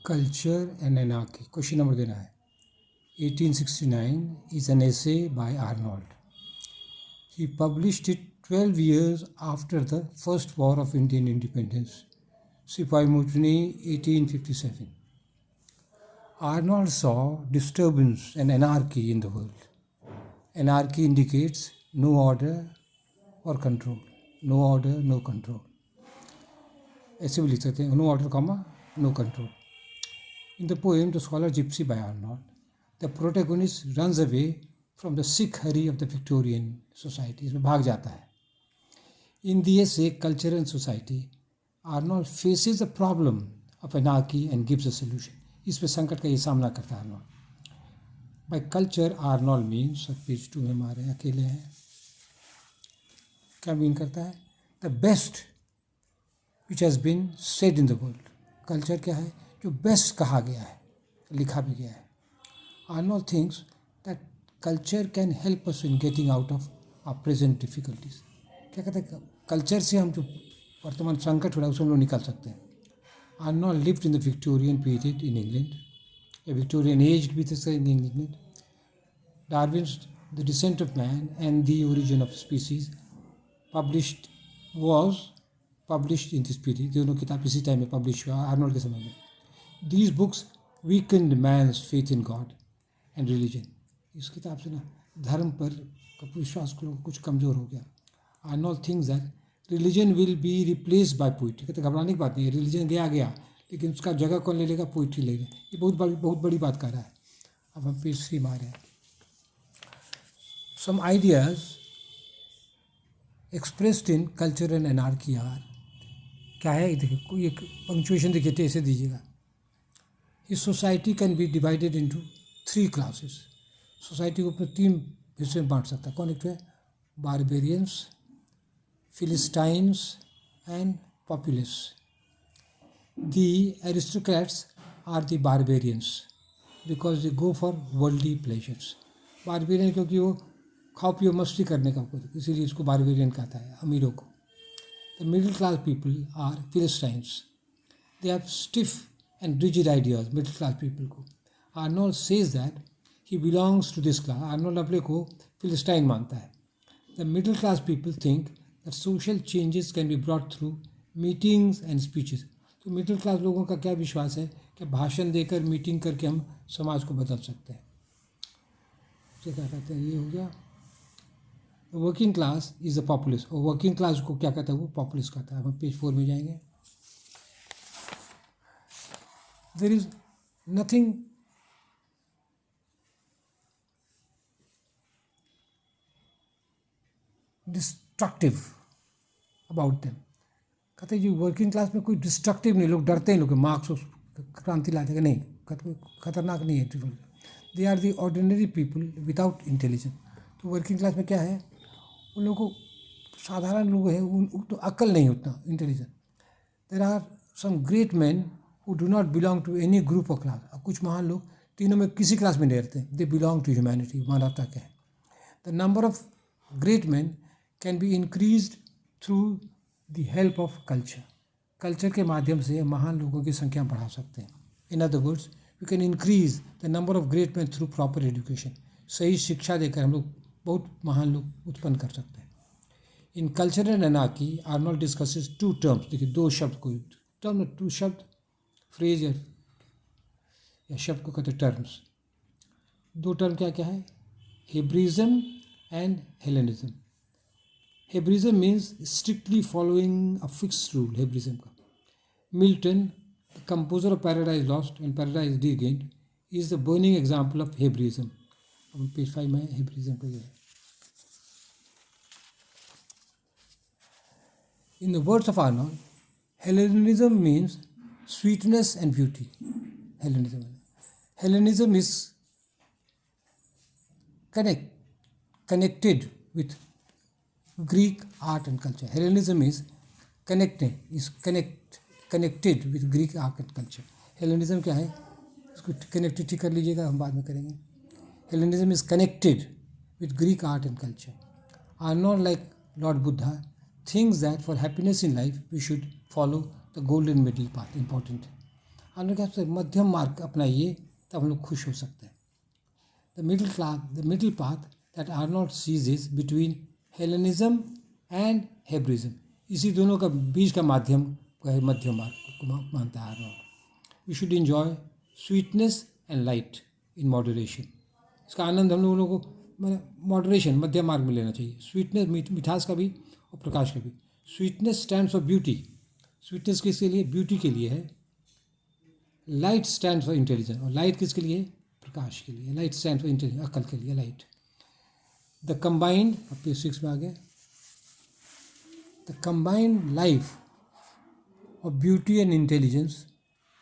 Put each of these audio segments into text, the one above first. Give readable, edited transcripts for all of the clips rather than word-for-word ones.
Culture and Anarchy. Question number देना है. 1869 is an essay by Arnold. He published it 12 years after the First War of Indian Independence. Sipai Mutiny, 1857. Arnold saw disturbance and anarchy in the world. Anarchy indicates no order or control. No order, no control. ऐसे भी लिख सकते हैं, no order, comma, no control. In the poem The Scholar Gypsy by Arnold, the protagonist runs away from the sick hurry of the Victorian society. इसमें भाग जाता है. In the essay Culture and Society, Arnold faces the problem of anarchy and gives a solution. इसमें संकट का ये सामना करता है Arnold. By culture, Arnold means, page 2 में हमारे अकेले हैं, क्या मीन करता है? The best which has been said in the world. Culture क्या है? जो बेस्ट कहा गया है, लिखा भी गया है. Arnold thinks that culture can help us in getting out of our present difficulties. क्या कहते हैं? कल्चर से हम जो वर्तमान संकट हो रहा है उससे हम लोग निकल सकते हैं. Arnold lived in the Victorian period in England. A Victorian age भी था in England. Darwin's The Descent of Man and the Origin of Species was published in this period. दोनों किताब इसी टाइम में पब्लिश हुआ आर्नोल्ड के समय में. These books weakened man's faith in God and religion. इस किताब से ना धर्म पर विश्वास को कुछ कमज़ोर हो गया. Arnold thinks that religion will be replaced by poetry. कहते घबराने की बात नहीं है, रिलीजन गया लेकिन उसका जगह कौन ले लेगा? पोइट्री लेगा. ये बहुत बड़ी बात कर रहा है. अब हम पेज 3 में आ रहे हैं. Some ideas expressed in culture and anarchy are, क्या है? देखिए कोई एक पंक्चुएशन देखिए ऐसे दीजिएगा. His society can be divided into 3 classes. Society को अपने 3 हिस्से में बांट सकता है. कौन एक है? Barbarians, philistines and populace. The aristocrats are the barbarians because they go for worldly pleasures. Barbarian क्योंकि वो खाओ पियो मस्ती करने का कोई, इसीलिए इसको बारबेरियन कहता है अमीरों को. The middle class people are Philistines. They have stiff and rigid ideas, middle class people को. Arnold says that he belongs to this class. Arnold अपने को Philistine मानता है. The middle class people think that social changes can be brought through meetings and speeches. तो middle class लोगों का क्या विश्वास है कि भाषण देकर मीटिंग करके हम समाज को बदल सकते हैं. तो क्या कहते हैं? ये हो गया. Working class is the populace. और वर्किंग क्लास को क्या कहता है? वो पॉपुलिस कहता है. हम पेज 4 में जाएंगे. There is nothing destructive about them. कहते हैं जो वर्किंग क्लास में कोई डिस्ट्रक्टिव नहीं. लोग डरते हैं, लोग मार्क्स क्रांति ला देगा. नहीं, खतरनाक नहीं है. They are the ordinary people without intelligence. तो वर्किंग क्लास में क्या है? उन लोगों को साधारण लोग हैं, उन तो अक्ल नहीं उतना, intelligence. There are some great man who do not belong to any group of class. और कुछ महान लोग तीनों में किसी क्लास में नहीं रहते. दे बिलोंग टू ह्यूमैनिटी, मानवता के हैं. The number of great man can be increased through the help of culture. Culture के माध्यम से महान लोगों की संख्या बढ़ा सकते हैं. In other words, you can increase the number of great man through proper education. सही शिक्षा देकर हम लोग बहुत महान लोग उत्पन्न कर सकते हैं. In culture and anarchy Arnold discusses 2 terms. देखिए 2 शब्द को, टर्म 2 शब्द, फ्रेज या शब्द को कहते हैं टर्म्स. 2 टर्म क्या क्या है? Hebraism and Hellenism. Hebraism means strictly following a fixed rule. Hebraism का Milton, the composer of Paradise Lost and Paradise Regained, is the burning example of Hebraism. अब पेज 5 में हेब्रिज्म का ये. In the words of Arnold, Hellenism means sweetness and beauty. Hellenism is connected with Greek art and culture. Hellenism is connected with Greek art and culture. Hellenism क्या है? इसको connectivity कर लीजिएगा, हम बाद में करेंगे. Hellenism is connected with Greek art and culture. Arnold, like Lord Buddha, thinks that for happiness in life we should follow the golden middle path. Important. हमने कहा मध्यम मार्ग अपनाइए तब हम लोग खुश हो सकते हैं. The middle path that Arnold sees is between Hellenism and Hebraism. इसी दोनों का बीच का माध्यम का मध्यम मार्ग को मानता है Arnold. We should enjoy sweetness and light in moderation. इसका आनंद हम लोगों को मॉडरेशन मध्यम मार्ग में लेना चाहिए. स्वीटनेस मिठास का भी और प्रकाश का भी. Sweetness stands for beauty. Sweetness किसके लिए? ब्यूटी के लिए है. Light stand for intelligence. और लाइट किसके लिए? प्रकाश के लिए. लाइट स्टैंड फॉर इंटेलिजेंस, अकल के लिए लाइट. द कंबाइंड, अब पेज 6 में आ गए. The combined life of beauty and intelligence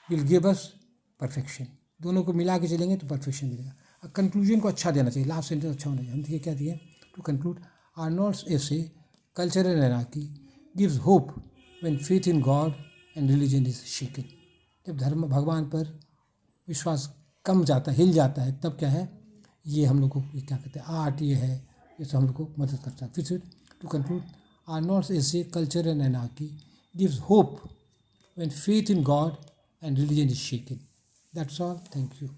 will give us perfection. दोनों को मिला के चलेंगे तो परफेक्शन मिलेगा. कंक्लूजन को अच्छा देना चाहिए. लास्ट सेंटेंस अच्छा होना चाहिए. हम देखिए क्या दिए to conclude. Arnold's essay Culture and Anarchy gives hope when faith in God and religion is shaken. जब धर्म भगवान पर विश्वास कम जाता है, हिल जाता है, तब क्या है, ये हम लोग को क्या कहते हैं, आर्ट ये है, ये सब हम लोग को मदद करता है. फिर से to conclude. Arnold's essay Culture and Anarchy gives hope when faith in God and religion is shaken. That's all. Thank you.